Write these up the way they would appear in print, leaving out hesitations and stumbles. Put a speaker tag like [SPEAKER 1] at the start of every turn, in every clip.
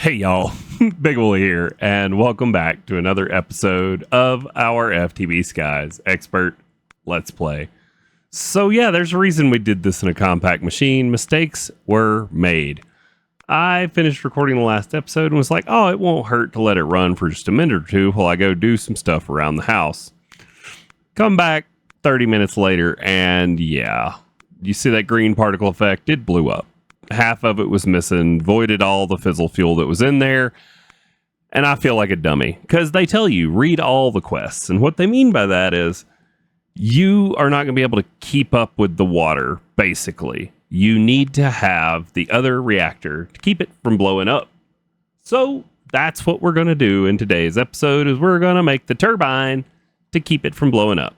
[SPEAKER 1] Hey y'all, Big Wooly here, and welcome back to another episode of our FTB Skies Expert Let's Play. So yeah, there's a reason we did this in a compact machine. Mistakes were made. I finished recording the last episode and was like, oh, it won't hurt to let it run for just a minute or two while I go do some stuff around the house. Come back 30 minutes later, and yeah, you see that green particle effect? It blew up. Half of it was missing, voided all the fizzle fuel that was in there, and I feel like a dummy because they tell you read all the quests, and what they mean by that is you are not going to be able to keep up with the water. Basically, you need to have the other reactor to keep it from blowing up. So that's what we're going to do in today's episode. Is we're going to make the turbine to keep it from blowing up.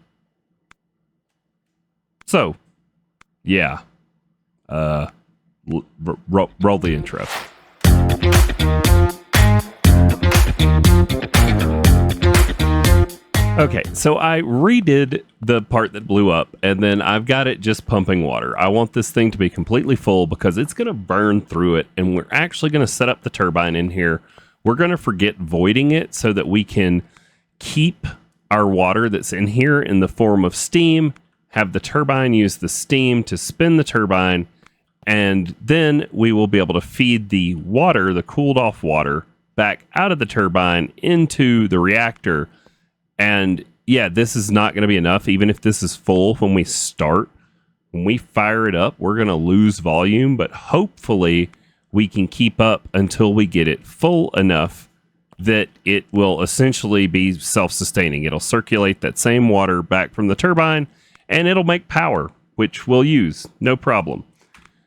[SPEAKER 1] So yeah, roll the intro. Okay, so I redid the part that blew up, and then I've got it just pumping water. I want this thing to be completely full because it's going to burn through it, and we're actually going to set up the turbine in here. We're going to forget voiding it so that we can keep our water that's in here in the form of steam, have the turbine use the steam to spin the turbine, and then we will be able to feed the water, the cooled off water, back out of the turbine into the reactor. And yeah, this is not going to be enough. Even if this is full when we start, when we fire it up, we're going to lose volume, but hopefully we can keep up until we get it full enough that it will essentially be self-sustaining. It'll circulate that same water back from the turbine, and it'll make power, which we'll use, no problem.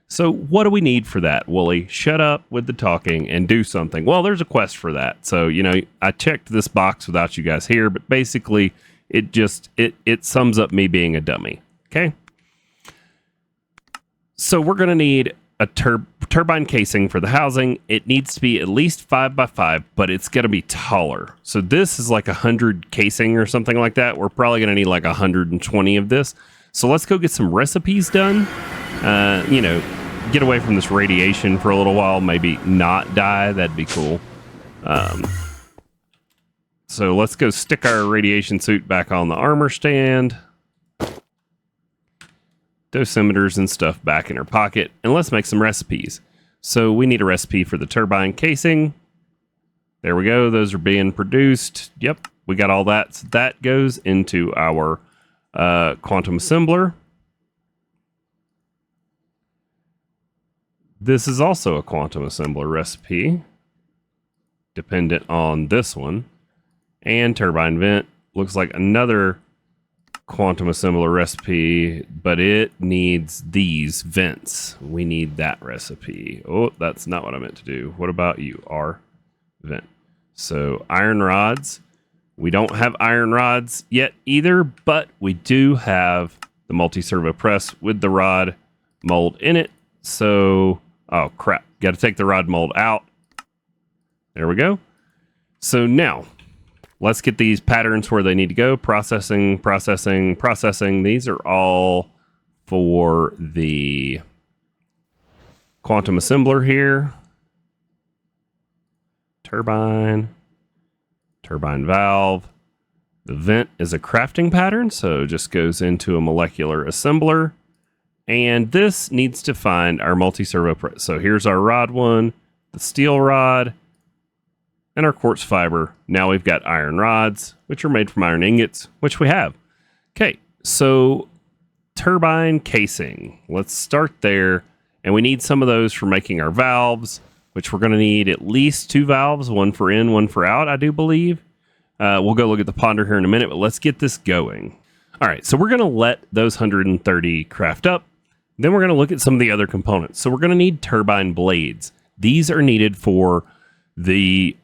[SPEAKER 1] So what do we need for that, Wooly? Shut up with the talking and do something. Well, there's a quest for that. So, you know, I checked this box without you guys here, but basically it sums up me being a dummy. Okay. So we're going to need a turbine casing for the housing. It needs to be at least 5x5, but it's going to be taller. So this is like 100 casing or something like that. We're probably going to need like 120 of this. So let's go get some recipes done. You know, get away from this radiation for a little while, maybe not die. That'd be cool. So let's go stick our radiation suit back on the armor stand. Dosimeters and stuff back in our pocket, and let's make some recipes. So we need a recipe for the turbine casing. There we go. Those are being produced. Yep, we got all that. So that goes into our quantum assembler. This is also a quantum assembler recipe, dependent on this one. And turbine vent looks like another quantum assembler recipe, but it needs these vents. We need that recipe. Oh, that's not what I meant to do. What about you? R vent. So iron rods. We don't have iron rods yet either, but we do have the multi-servo press with the rod mold in it. So, oh crap, got to take the rod mold out. There we go. So now, let's get these patterns where they need to go. Processing, processing, processing. These are all for the quantum assembler here. Turbine valve. The vent is a crafting pattern, so it just goes into a molecular assembler. And this needs to find our multi-servo press. So here's our rod one, the steel rod, and our quartz fiber. Now we've got iron rods, which are made from iron ingots, which we have. Okay, so turbine casing. Let's start there. And we need some of those for making our valves, which we're going to need at least 2 valves, one for in, one for out, I do believe. We'll go look at the ponder here in a minute, but let's get this going. All right, so we're going to let those 130 craft up. Then we're going to look at some of the other components. So we're going to need turbine blades. These are needed for the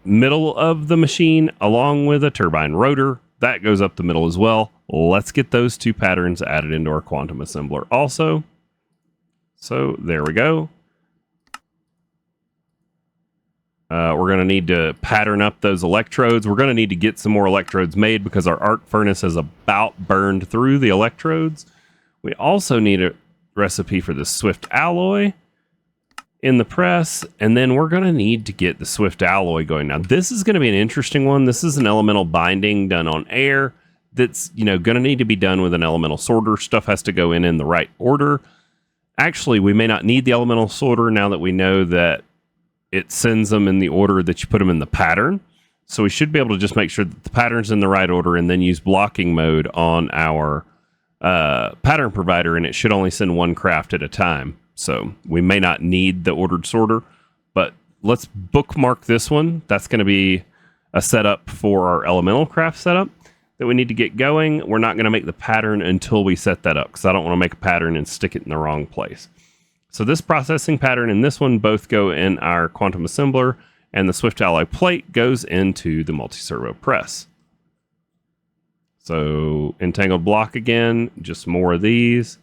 [SPEAKER 1] middle of the machine, along with a turbine rotor. That goes up the middle as well. Let's get those 2 patterns added into our quantum assembler also. So there we go. We're going to need to pattern up those electrodes. We're going to need to get some more electrodes made because our arc furnace has about burned through the electrodes. We also need a recipe for the Swift alloy. in the press, and then we're going to need to get the Swift alloy going. Now, this is going to be an interesting one. This is an elemental binding done on air that's, going to need to be done with an elemental sorter. Stuff has to go in the right order. Actually, we may not need the elemental sorter now that we know that it sends them in the order that you put them in the pattern. So we should be able to just make sure that the pattern's in the right order and then use blocking mode on our pattern provider, and it should only send one craft at a time. So we may not need the ordered sorter, but let's bookmark this one. That's going to be a setup for our elemental craft setup that we need to get going. We're not going to make the pattern until we set that up, because I don't want to make a pattern and stick it in the wrong place. So this processing pattern and this one both go in our quantum assembler, and the Swift alloy plate goes into the multi-servo press. So entangled block again, just more of these.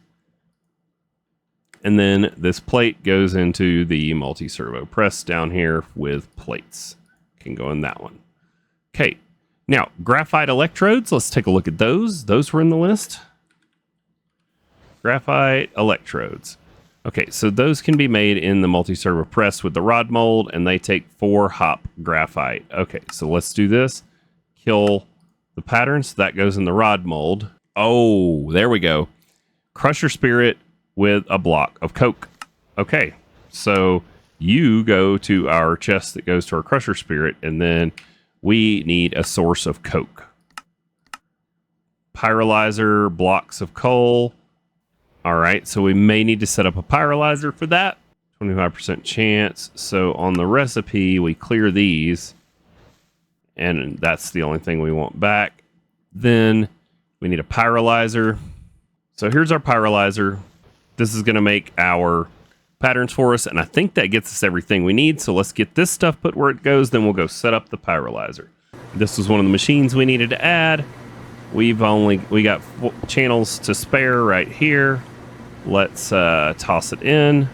[SPEAKER 1] And then this plate goes into the multi-servo press down here with plates. Can go in that one. Okay, now graphite electrodes, let's take a look at those. Those were in the list. Graphite electrodes. Okay, so those can be made in the multi-servo press with the rod mold, and they take 4 hop graphite. Okay, so let's do this. Kill the pattern, so that goes in the rod mold. Oh, there we go. Crusher spirit with a block of coke. Okay, so you go to our chest that goes to our crusher spirit, and then we need a source of coke. Pyrolyzer, blocks of coal. All right, so we may need to set up a pyrolyzer for that. 25% chance. So on the recipe, we clear these, and that's the only thing we want back. Then we need a pyrolyzer. So here's our pyrolyzer. This is going to make our patterns for us, and I think that gets us everything we need. So let's get this stuff put where it goes, then we'll go set up the pyrolyzer. This was one of the machines we needed to add. We got channels to spare right here. Let's toss it in.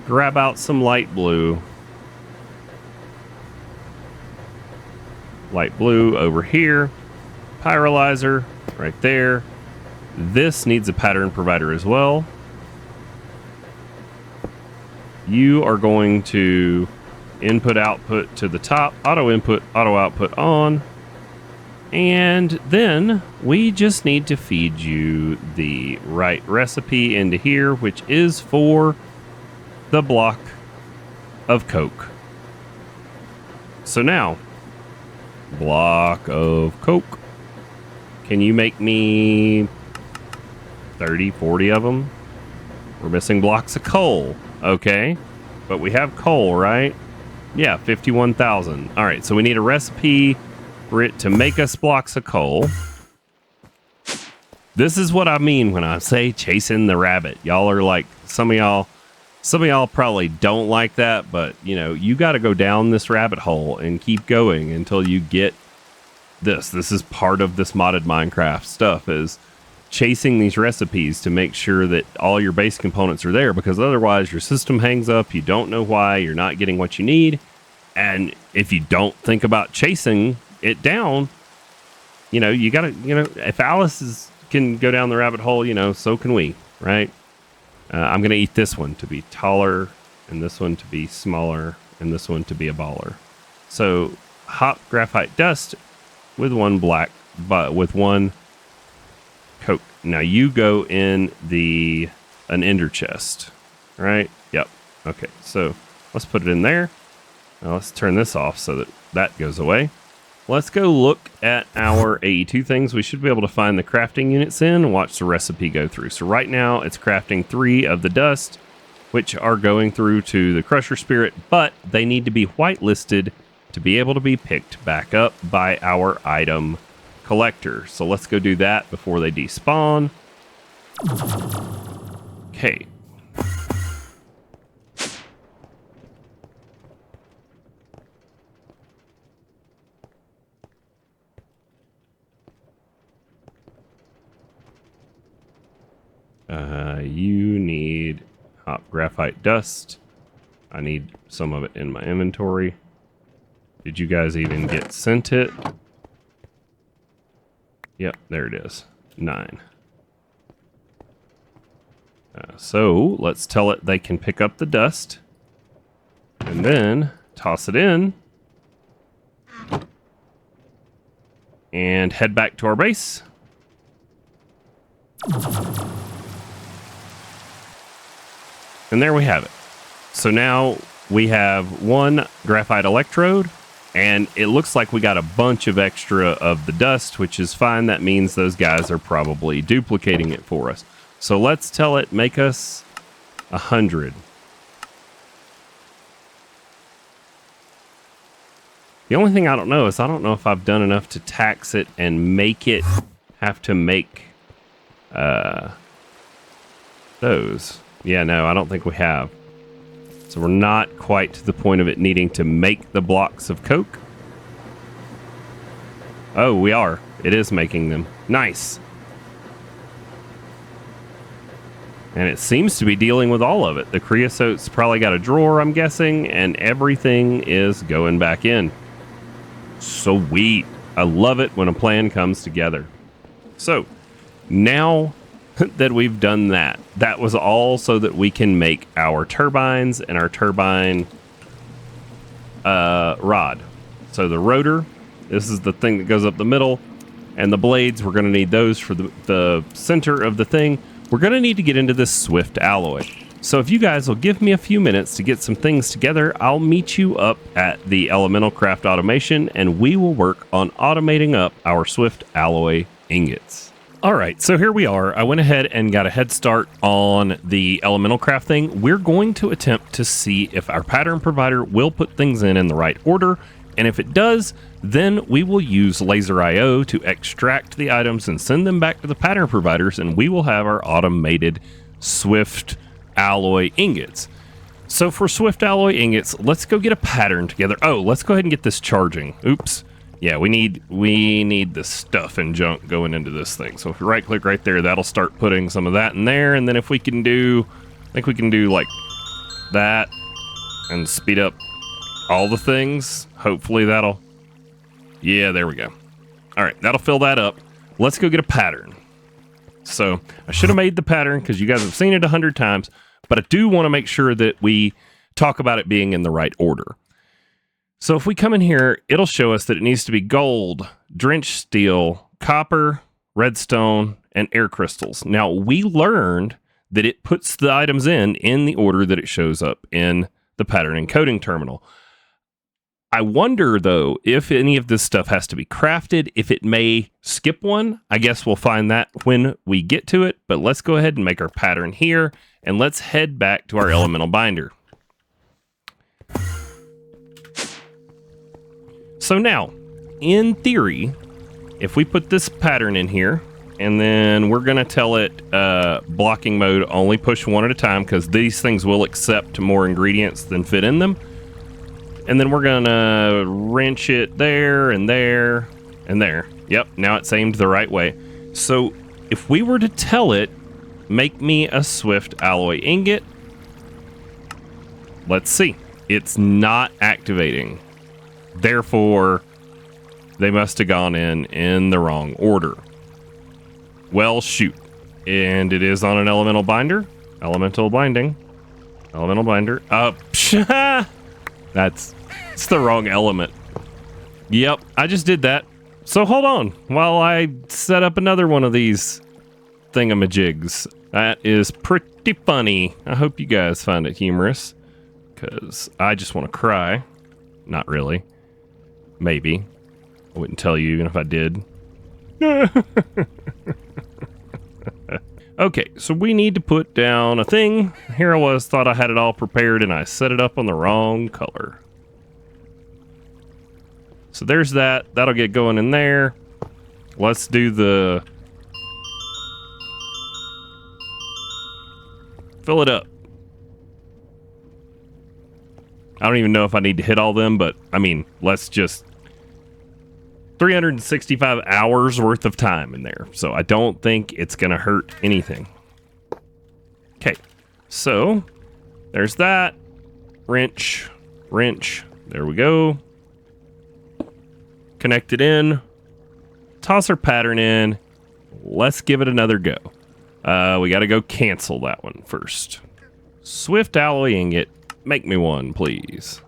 [SPEAKER 1] Grab out some light blue. Light blue over here. Pyrolyzer right there. This needs a pattern provider as well. You are going to input output to the top, auto input, auto output on. And then we just need to feed you the right recipe into here, which is for the block of coke. So now, block of coke. Can you make me 30, 40 of them? We're missing blocks of coal. Okay, but we have coal, right? Yeah, 51,000. All right, so we need a recipe for it to make us blocks of coal. This is what I mean when I say chasing the rabbit. Y'all are like, some of y'all probably don't like that, but you got to go down this rabbit hole and keep going until you get this. This is part of this modded Minecraft stuff, is chasing these recipes to make sure that all your base components are there, because otherwise your system hangs up. You don't know why, you're not getting what you need. And if you don't think about chasing it down, you gotta, if Alice can go down the rabbit hole, so can we, right? I'm gonna eat this one to be taller, and this one to be smaller, and this one to be a baller. So hop graphite dust with one black, but with one coke. Now you go in an ender chest, right? Yep. Okay, so let's put it in there. Now let's turn this off so that goes away. Let's go look at our AE2 things. We should be able to find the crafting units in and watch the recipe go through. So right now it's crafting 3 of the dust, which are going through to the crusher spirit, but they need to be whitelisted to be able to be picked back up by our item collector. So let's go do that before they despawn. Okay. You need hop graphite dust. I need some of it in my inventory. Did you guys even get sent it? Yep, there it is. 9. So let's tell it they can pick up the dust and then toss it in and head back to our base. And there we have it. So now we have one graphite electrode, and it looks like we got a bunch of extra of the dust, which is fine. That means those guys are probably duplicating it for us. So let's tell it make us 100. The only thing I don't know is I don't know if I've done enough to tax it and make it have to make those. Yeah, no, I don't think we have. So we're not quite to the point of it needing to make the blocks of coke. Oh, we are. It is making them. Nice. And it seems to be dealing with all of it. The creosote's probably got a drawer, I'm guessing, and everything is going back in. Sweet. I love it when a plan comes together. So, now that we've done that, that was all so that we can make our turbines and our turbine rod. So the rotor, this is the thing that goes up the middle, and the blades, we're going to need those for the center of the thing. We're going to need to get into this Swift alloy. So if you guys will give me a few minutes to get some things together, I'll meet you up at the Elemental Craft Automation, and we will work on automating up our Swift alloy ingots. All right, so here we are. I went ahead and got a head start on the Elemental Craft thing. We're going to attempt to see if our pattern provider will put things in the right order, and if it does, then we will use Laser IO to extract the items and send them back to the pattern providers, and we will have our automated Swift alloy ingots. So for Swift alloy ingots, let's go get a pattern together. Oh, let's go ahead and get this charging. Oops. Yeah, we need the stuff and junk going into this thing. So if we right click right there, that'll start putting some of that in there. And then if we can do, I think we can do like that and speed up all the things. Hopefully that'll, yeah, there we go. All right, that'll fill that up. Let's go get a pattern. So I should have made the pattern because you guys have seen it 100 times, but I do want to make sure that we talk about it being in the right order. So if we come in here, it'll show us that it needs to be gold, drenched steel, copper, redstone, and air crystals. Now, we learned that it puts the items in the order that it shows up in the pattern encoding terminal. I wonder, though, if any of this stuff has to be crafted, if it may skip one. I guess we'll find that when we get to it, but let's go ahead and make our pattern here, and let's head back to our elemental binder. So now, in theory, if we put this pattern in here, and then we're going to tell it blocking mode, only push one at a time, because these things will accept more ingredients than fit in them. And then we're going to wrench it there and there and there. Yep, now it's aimed the right way. So if we were to tell it, make me a Swift alloy ingot, let's see. It's not activating. Therefore, they must have gone in the wrong order. Well, shoot. And it is on an elemental binder. Elemental binding. Elemental binder. It's the wrong element. Yep, I just did that. So hold on while I set up another one of these thingamajigs. That is pretty funny. I hope you guys find it humorous, because I just want to cry. Not really. Maybe. I wouldn't tell you even if I did. Okay, so we need to put down a thing. Here I was, thought I had it all prepared, and I set it up on the wrong color. So there's that. That'll get going in there. Let's do the... fill it up. I don't even know if I need to hit all them, but, I mean, let's just... 365 hours worth of time in there. So I don't think it's going to hurt anything. Okay. So there's that. Wrench. Wrench. There we go. Connect it in. Toss our pattern in. Let's give it another go. We got to go cancel that one first. Swift alloy ingot. Make me one, please.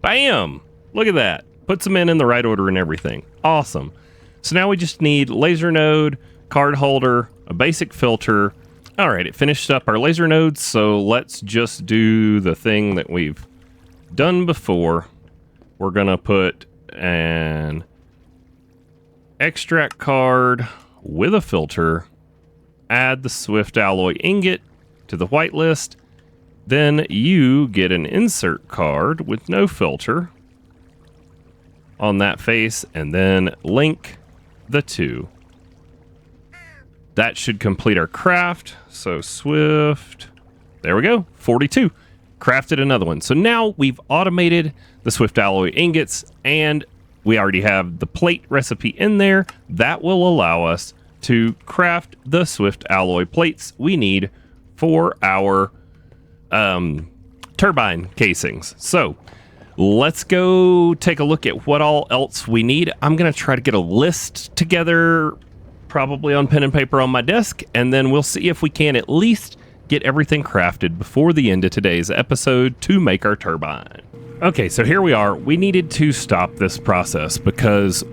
[SPEAKER 1] Bam! Look at that. Puts them in the right order and everything. Awesome. So now we just need laser node, card holder, a basic filter. All right, it finished up our laser nodes, so let's just do the thing that we've done before. We're going to put an extract card with a filter, add the Swift alloy ingot to the whitelist. Then you get an insert card with no filter on that face, and then link the two. That should complete our craft. So Swift, there we go, 42. Crafted another one. So now we've automated the Swift alloy ingots, and we already have the plate recipe in there. That will allow us to craft the Swift alloy plates we need for our turbine casings. So let's go take a look at what all else we need. I'm going to try to get a list together, probably on pen and paper on my desk, and then we'll see if we can at least get everything crafted before the end of today's episode to make our turbine. Okay, so here we are. We needed to stop this process because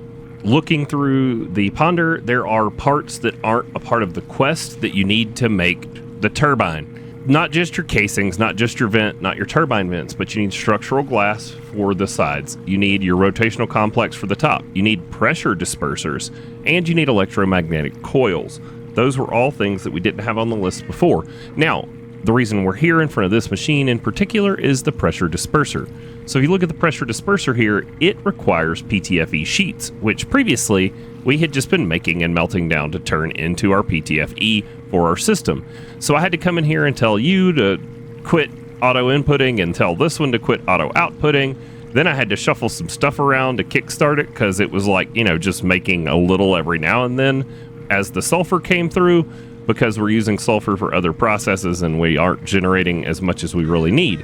[SPEAKER 1] looking through the ponder, there are parts that aren't a part of the quest that you need to make the turbine. Not just your casings, not just your vent, not your turbine vents, but you need structural glass for the sides. You need your rotational complex for the top. You need pressure dispersers, and you need electromagnetic coils. Those were all things that we didn't have on the list before. Now, the reason we're here in front of this machine in particular is the pressure disperser. So if you look at the pressure disperser here, it requires PTFE sheets, which previously we had just been making and melting down to turn into our PTFE for our system. So I had to come in here and tell you to quit auto inputting and tell this one to quit auto outputting. Then I had to shuffle some stuff around to kickstart it because it was like, just making a little every now and then as the sulfur came through, because we're using sulfur for other processes and we aren't generating as much as we really need.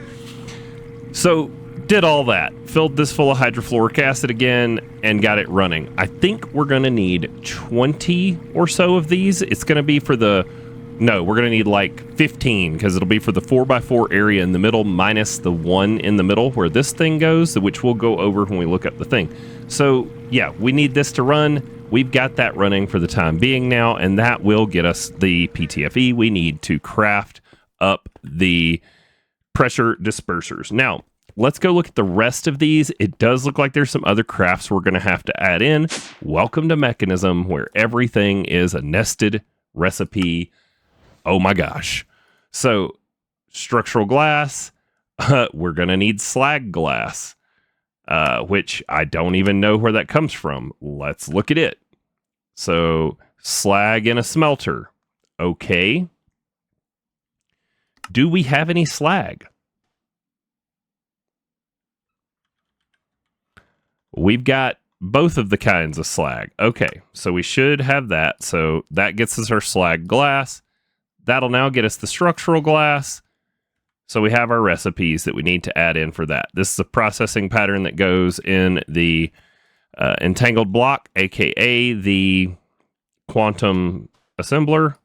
[SPEAKER 1] So did all that, filled this full of hydrofluoric acid again, and got it running. I think we're going to need 20 or so of these. It's going to be for we're going to need like 15, because it'll be for the 4x4 area in the middle minus the one in the middle where this thing goes, which we'll go over when we look up the thing. So yeah, we need this to run. We've got that running for the time being now, and that will get us the PTFE we need to craft up the pressure dispersers. Now, let's go look at the rest of these. It does look like there's some other crafts we're going to have to add in. Welcome to Mechanism, where everything is a nested recipe. Oh my gosh. So, structural glass, we're going to need slag glass, which I don't even know where that comes from. Let's look at it. So, slag in a smelter. Okay. Do we have any slag? We've got both of the kinds of slag. Okay, so we should have that. So that gets us our slag glass. That'll now get us the structural glass. So we have our recipes that we need to add in for that. This is a processing pattern that goes in the entangled block, aka the quantum assembler.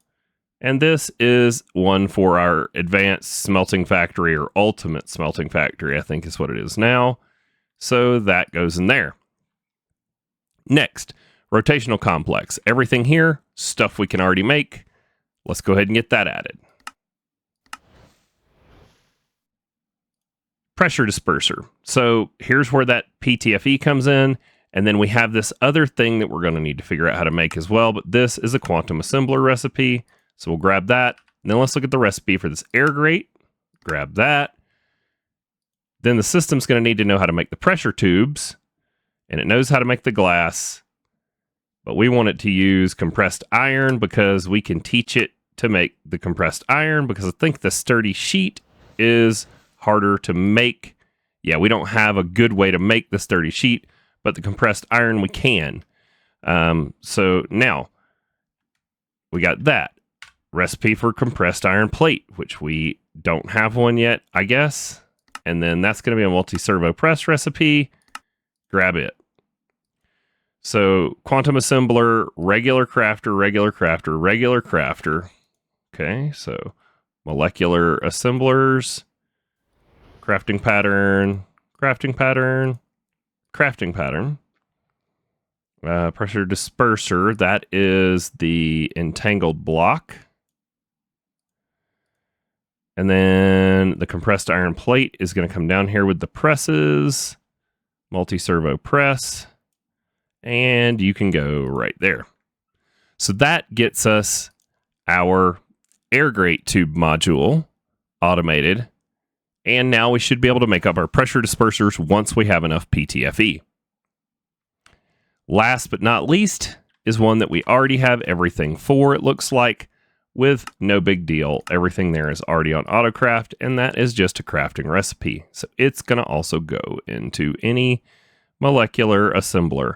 [SPEAKER 1] And this is one for our advanced smelting factory, or ultimate smelting factory, I think is what it is now. So that goes in there. Next, rotational complex. Everything here, stuff we can already make. Let's go ahead and get that added. Pressure disperser. So here's where that PTFE comes in. And then we have this other thing that we're going to need to figure out how to make as well. But this is a quantum assembler recipe. So we'll grab that. And then let's look at the recipe for this air grate. Grab that. Then the system's going to need to know how to make the pressure tubes, and it knows how to make the glass, but we want it to use compressed iron because we can teach it to make the compressed iron, because I think the sturdy sheet is harder to make. Yeah, we don't have a good way to make the sturdy sheet, but the compressed iron we can. So now we got that recipe for compressed iron plate, which we don't have one yet, I guess. And then that's going to be a multi-servo press recipe. Grab it. So quantum assembler, regular crafter, regular crafter, regular crafter. Okay, so molecular assemblers, crafting pattern, crafting pattern, crafting pattern. Pressure disperser, that is the entangled block. And then the compressed iron plate is going to come down here with the presses, multi-servo press, and you can go right there. So that gets us our air grate tube module automated. And now we should be able to make up our pressure dispersers once we have enough PTFE. Last but not least is one that we already have everything for, it looks like, with no big deal. Everything there is already on AutoCraft, and that is just a crafting recipe. So it's going to also go into any molecular assembler.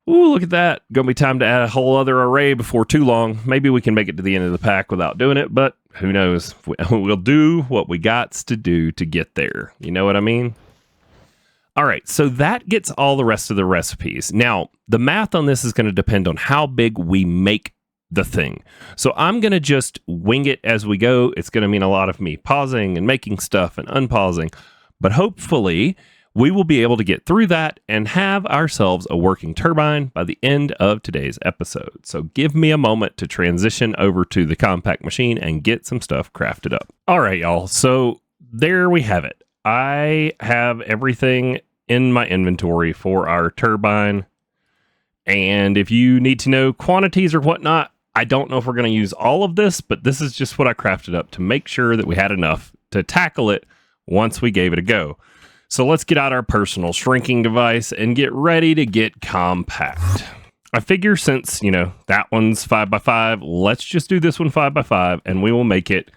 [SPEAKER 1] Ooh, look at that. Going to be time to add a whole other array before too long. Maybe we can make it to the end of the pack without doing it, but who knows? We'll do what we got to do to get there. You know what I mean? All right, so that gets all the rest of the recipes. Now, the math on this is going to depend on how big we make the thing. So I'm going to just wing it as we go. It's going to mean a lot of me pausing and making stuff and unpausing, but hopefully we will be able to get through that and have ourselves a working turbine by the end of today's episode. So give me a moment to transition over to the compact machine and get some stuff crafted up. All right, y'all. So there we have it. I have everything in my inventory for our turbine. And if you need to know quantities or whatnot, I don't know if we're going to use all of this, but this is just what I crafted up to make sure that we had enough to tackle it once we gave it a go. So let's get out our personal shrinking device and get ready to get compact. I figure since, that one's 5x5, let's just do this one 5x5 and we will make it,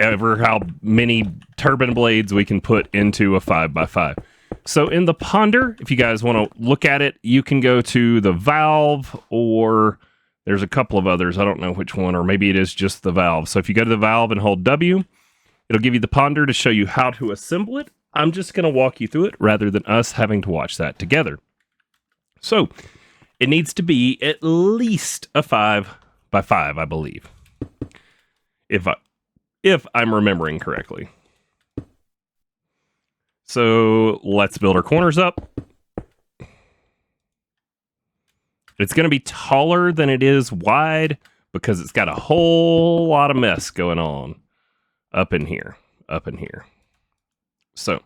[SPEAKER 1] ever how many turbine blades we can put into a 5x5. So in the ponder, if you guys want to look at it, you can go to the valve, or there's a couple of others. I don't know which one, or maybe it is just the valve. So if you go to the valve and hold W, it'll give you the ponder to show you how to assemble it. I'm just going to walk you through it rather than us having to watch that together. So it needs to be at least a 5x5, I believe. If I'm remembering correctly. So let's build our corners up. It's going to be taller than it is wide because it's got a whole lot of mess going on up in here. So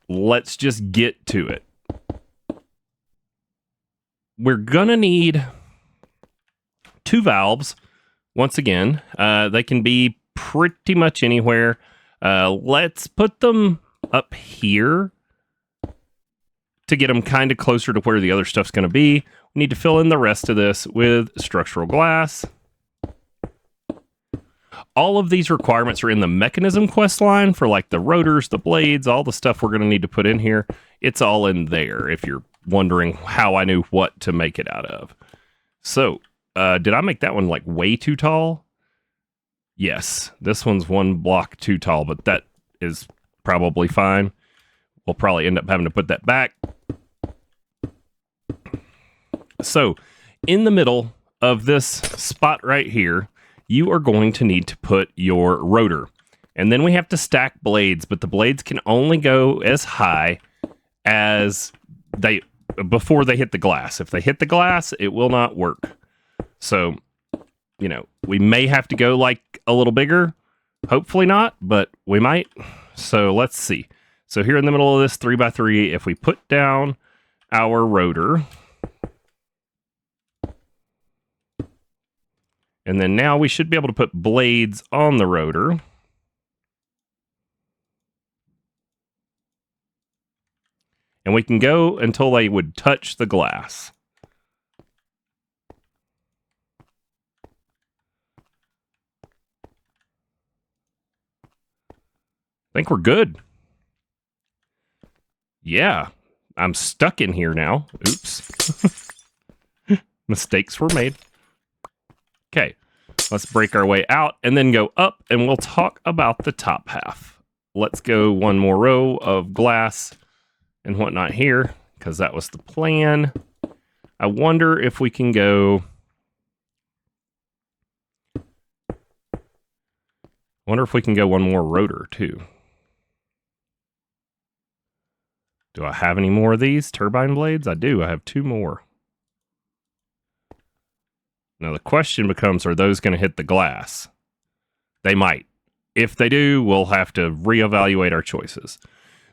[SPEAKER 1] let's just get to it. We're going to need 2 valves. Once again, they can be pretty much anywhere. Let's put them up here to get them kind of closer to where the other stuff's going to be. We need to fill in the rest of this with structural glass. All of these requirements are in the mechanism quest line for like the rotors, the blades, all the stuff we're going to need to put in here. It's all in there if you're wondering how I knew what to make it out of. So, did I make that one like way too tall? Yes, this one's 1 block too tall, but that is probably fine. We'll probably end up having to put that back. So, in the middle of this spot right here, you are going to need to put your rotor. And then we have to stack blades, but the blades can only go as high as before they hit the glass. If they hit the glass, it will not work. So, we may have to go like a little bigger. Hopefully not, but we might. So let's see. So here in the middle of this 3x3, if we put down our rotor, and then now we should be able to put blades on the rotor. And we can go until they would touch the glass. I think we're good. Yeah, I'm stuck in here now. Oops. Mistakes were made. Okay, let's break our way out and then go up, and we'll talk about the top half. Let's go 1 more row of glass and whatnot here, because that was the plan. I wonder if we can go... one more rotor, too. Do I have any more of these turbine blades? I do. I have 2 more. Now, the question becomes, are those going to hit the glass? They might. If they do, we'll have to reevaluate our choices.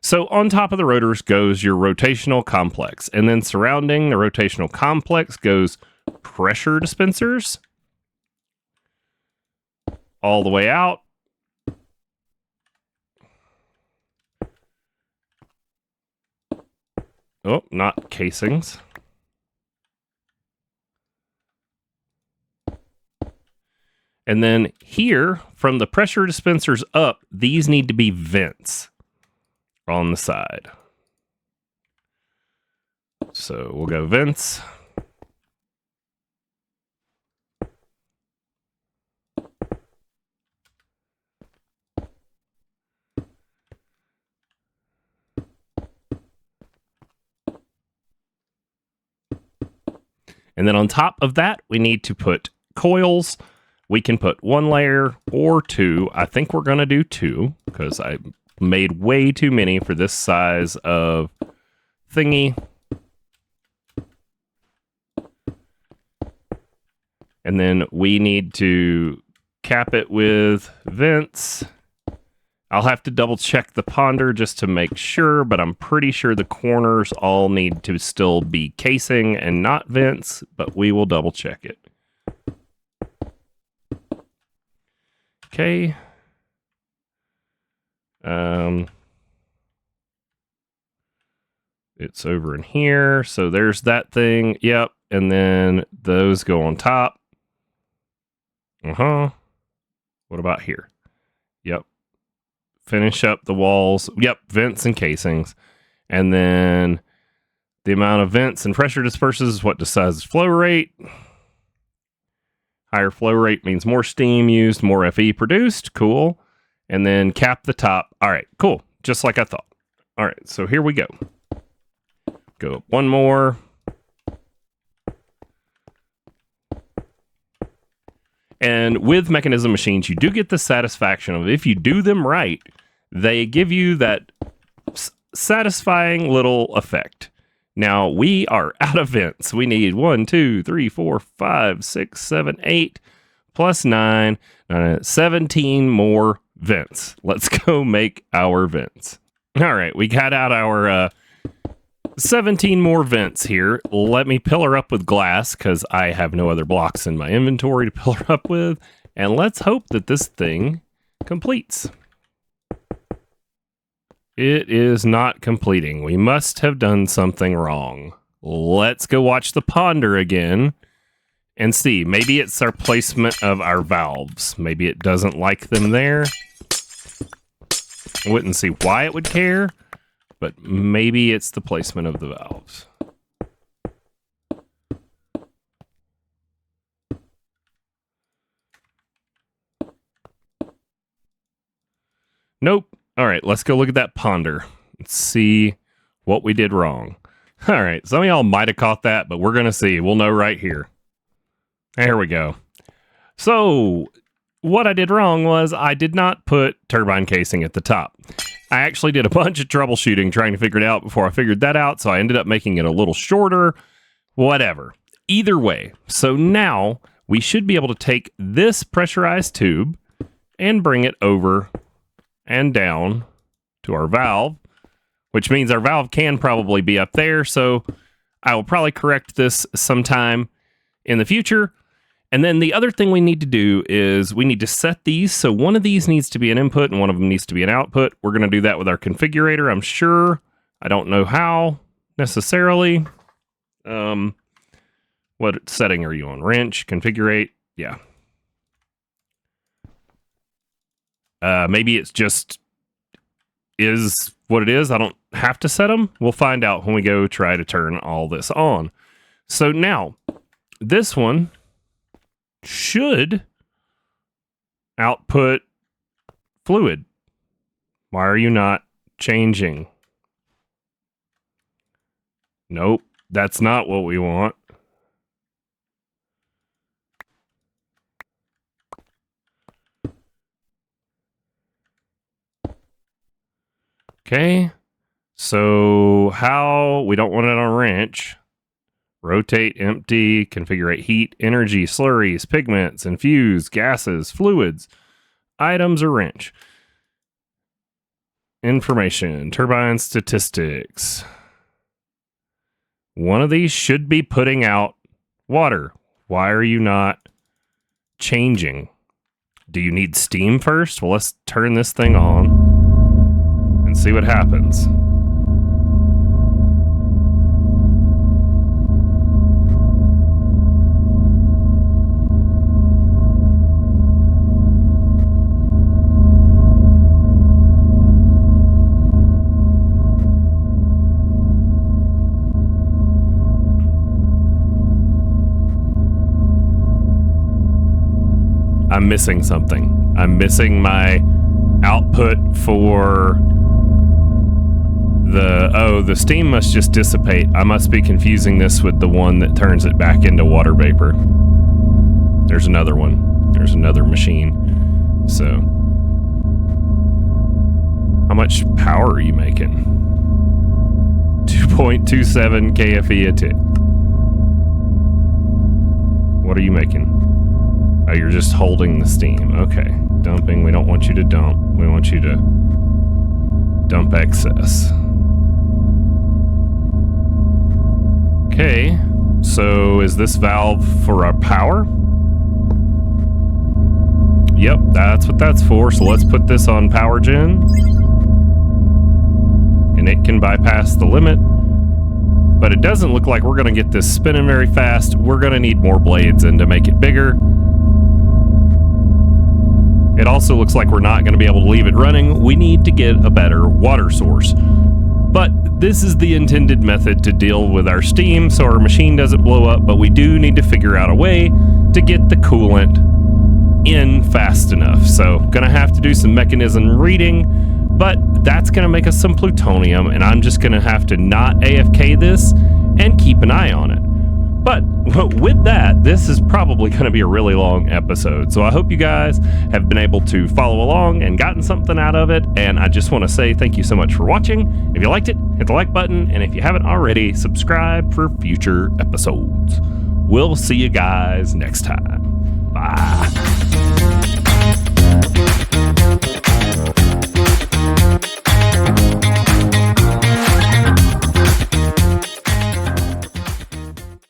[SPEAKER 1] So on top of the rotors goes your rotational complex, and then surrounding the rotational complex goes pressure dispensers all the way out. Oh, not casings. And then here, from the pressure dispensers up, these need to be vents on the side. So we'll go vents. And then on top of that, we need to put coils. We can put 1 layer or 2. I think we're going to do 2 because I made way too many for this size of thingy. And then we need to cap it with vents. I'll have to double check the ponder just to make sure, but I'm pretty sure the corners all need to still be casing and not vents, but we will double check it. Okay. It's over in here. So there's that thing. Yep. And then those go on top. What about here? Yep. Finish up the walls. Yep. Vents and casings. And then the amount of vents and pressure dispersers is what decides flow rate. Higher flow rate means more steam used, more FE produced. Cool. And then cap the top. All right, cool. Just like I thought. All right, so here we go. Go up 1 more. And with mechanism machines, you do get the satisfaction of, if you do them right, they give you that satisfying little effect. Now, we are out of vents. We need 1, 2, 3, 4, 5, 6, 7, 8, plus 9, 17 more vents. Let's go make our vents. All right, we got out our 17 more vents here. Let me pillar up with glass because I have no other blocks in my inventory to pillar up with. And let's hope that this thing completes. It is not completing. We must have done something wrong. Let's go watch the ponder again and see. Maybe it's our placement of our valves. Maybe it doesn't like them there. I wouldn't see why it would care, but maybe it's the placement of the valves. Nope. All right, let's go look at that ponder. Let's see what we did wrong. All right, some of y'all might have caught that, but we're going to see. We'll know right here. There we go. So what I did wrong was I did not put turbine casing at the top. I actually did a bunch of troubleshooting trying to figure it out before I figured that out, so I ended up making it a little shorter. Whatever. Either way, so now we should be able to take this pressurized tube and bring it over and down to our valve, which means our valve can probably be up there, so I will probably correct this sometime in the future. And then the other thing we need to do is we need to set these, so one of these needs to be an input and one of them needs to be an output. We're going to do that with our configurator, I'm sure. I don't know how, necessarily. What setting are you on? Wrench, configurate, yeah. Maybe it's just is what it is. I don't have to set them. We'll find out when we go try to turn all this on. So now, this one should output fluid. Why are you not changing? Nope, that's not what we want. Okay, so how, we don't want it on wrench. Rotate, empty, configure heat, energy, slurries, pigments, infuse, gases, fluids, items, or wrench. Information, turbine statistics. One of these should be putting out water. Why are you not changing? Do you need steam first? Well, let's turn this thing on and see what happens. I'm missing something. I'm missing my output for the steam must just dissipate. I must be confusing this with the one that turns it back into water vapor. There's another one. There's another machine. So, how much power are you making? 2.27 kFE a tick. What are you making? Oh, you're just holding the steam. Okay. Dumping. We don't want you to dump. We want you to dump excess. Okay. So is this valve for our power? Yep, that's what that's for. So let's put this on power gen. And it can bypass the limit. But it doesn't look like we're going to get this spinning very fast. We're going to need more blades in to make it bigger. It also looks like we're not going to be able to leave it running. We need to get a better water source. But this is the intended method to deal with our steam so our machine doesn't blow up, but we do need to figure out a way to get the coolant in fast enough. So going to have to do some mechanism reading, but that's going to make us some plutonium, and I'm just going to have to not AFK this and keep an eye on it. But with that, this is probably going to be a really long episode. So I hope you guys have been able to follow along and gotten something out of it. And I just want to say thank you so much for watching. If you liked it, hit the like button. And if you haven't already, subscribe for future episodes. We'll see you guys next time. Bye.